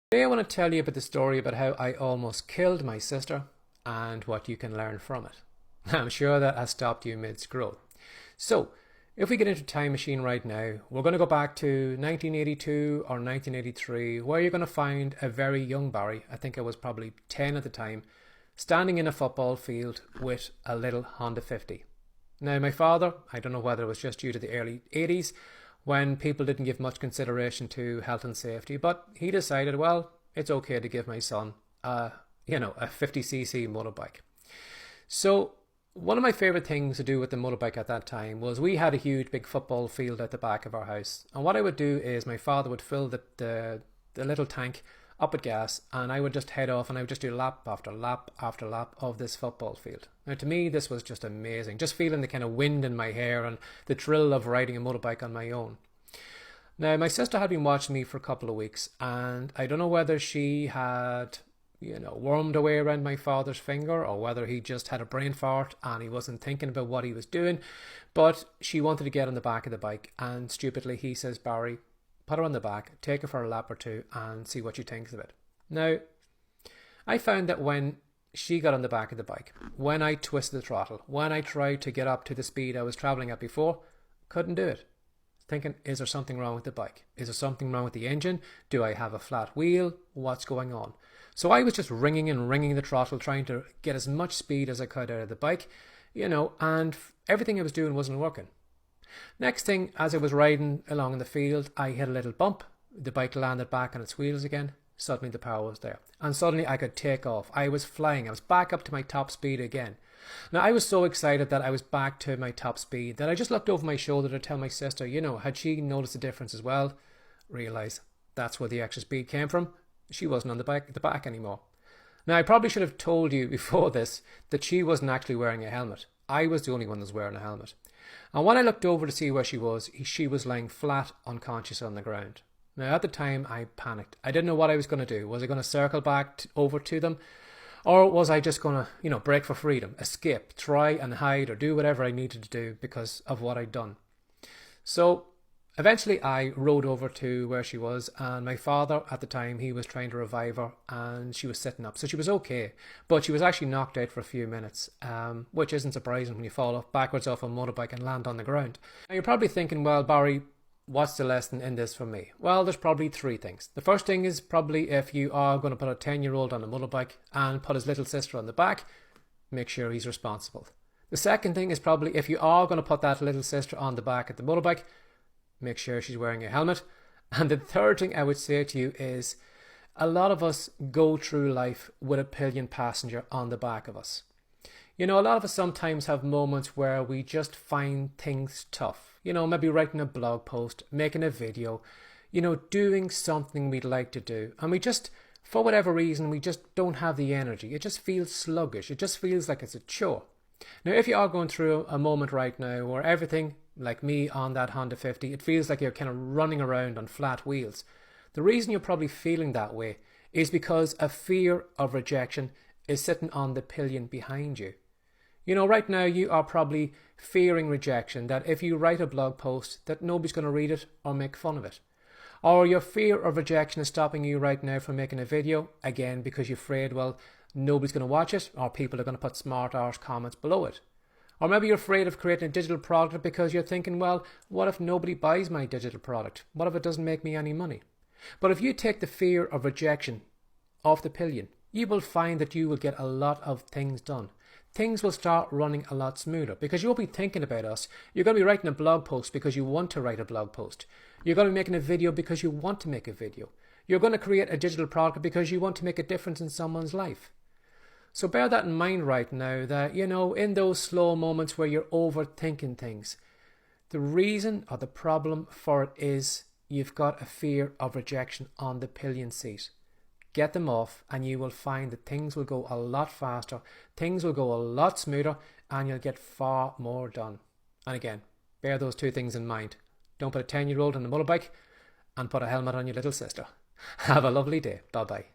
Today I want to tell you about the story about how I almost killed my sister and what you can learn from it. I'm sure that has stopped you mid-scroll. So, if we get into Time Machine right now, we're going to go back to 1982 or 1983, where you're going to find a very young Barry, I think I was probably 10 at the time, standing in a football field with a little Honda 50. Now my father, I don't know whether it was just due to the early 80s, when people didn't give much consideration to health and safety, but he decided, well, it's okay to give my son a 50cc motorbike. So one of my favorite things to do with the motorbike at that time was we had a huge big football field at the back of our house, and what I would do is my father would fill the little tank up with gas, and I would just head off and I would just do lap after lap after lap of this football field. Now to me this was just amazing, just feeling the kind of wind in my hair and the thrill of riding a motorbike on my own. Now my sister had been watching me for a couple of weeks, and I don't know whether she had wormed away around my father's finger or whether he just had a brain fart and he wasn't thinking about what he was doing, but she wanted to get on the back of the bike, and stupidly he says, Barry, put her on the back, take her for a lap or two and see what she thinks of it. Now, I found that when she got on the back of the bike, when I twisted the throttle, when I tried to get up to the speed I was travelling at before, couldn't do it. Thinking, is there something wrong with the bike? Is there something wrong with the engine? Do I have a flat wheel? What's going on? So I was just ringing and ringing the throttle, trying to get as much speed as I could out of the bike, and everything I was doing wasn't working. Next thing, as I was riding along in the field, I hit a little bump. The bike landed back on its wheels again. Suddenly the power was there. And suddenly I could take off. I was flying. I was back up to my top speed again. Now I was so excited that I was back to my top speed that I just looked over my shoulder to tell my sister, had she noticed the difference as well? Realise that's where the extra speed came from. She wasn't on the back anymore. Now I probably should have told you before this that she wasn't actually wearing a helmet. I was the only one that was wearing a helmet. And when I looked over to see where she was lying flat unconscious on the ground. Now at the time I panicked. I didn't know what I was going to do. Was I going to circle back over to them? Or was I just going to, break for freedom, escape, try and hide or do whatever I needed to do because of what I'd done? So eventually I rode over to where she was, and my father at the time, he was trying to revive her and she was sitting up. So she was okay, but she was actually knocked out for a few minutes, which isn't surprising when you fall off backwards off a motorbike and land on the ground. Now you're probably thinking, well, Barry, what's the lesson in this for me? Well, there's probably three things. The first thing is probably if you are going to put a 10-year-old on a motorbike and put his little sister on the back, make sure he's responsible. The second thing is probably if you are going to put that little sister on the back of the motorbike, make sure she's wearing a helmet. And the third thing I would say to you is a lot of us go through life with a pillion passenger on the back of us. A lot of us sometimes have moments where we just find things tough. Maybe writing a blog post, making a video, doing something we'd like to do. And we just, for whatever reason, we just don't have the energy. It just feels sluggish. It just feels like it's a chore. Now, if you are going through a moment right now where everything, like me on that Honda 50, it feels like you're kind of running around on flat wheels. The reason you're probably feeling that way is because a fear of rejection is sitting on the pillion behind you. Right now you are probably fearing rejection, that if you write a blog post that nobody's going to read it or make fun of it. Or your fear of rejection is stopping you right now from making a video, again because you're afraid, well, nobody's going to watch it or people are going to put smart arse comments below it. Or maybe you're afraid of creating a digital product because you're thinking, well, what if nobody buys my digital product? What if it doesn't make me any money? But if you take the fear of rejection off the pillion, you will find that you will get a lot of things done. Things will start running a lot smoother because you won't be thinking about us. You're going to be writing a blog post because you want to write a blog post. You're going to be making a video because you want to make a video. You're going to create a digital product because you want to make a difference in someone's life. So bear that in mind right now, that, in those slow moments where you're overthinking things, the reason or the problem for it is you've got a fear of rejection on the pillion seat. Get them off and you will find that things will go a lot faster, things will go a lot smoother, and you'll get far more done. And again, bear those two things in mind. Don't put a 10-year-old on a motorbike and put a helmet on your little sister. Have a lovely day. Bye-bye.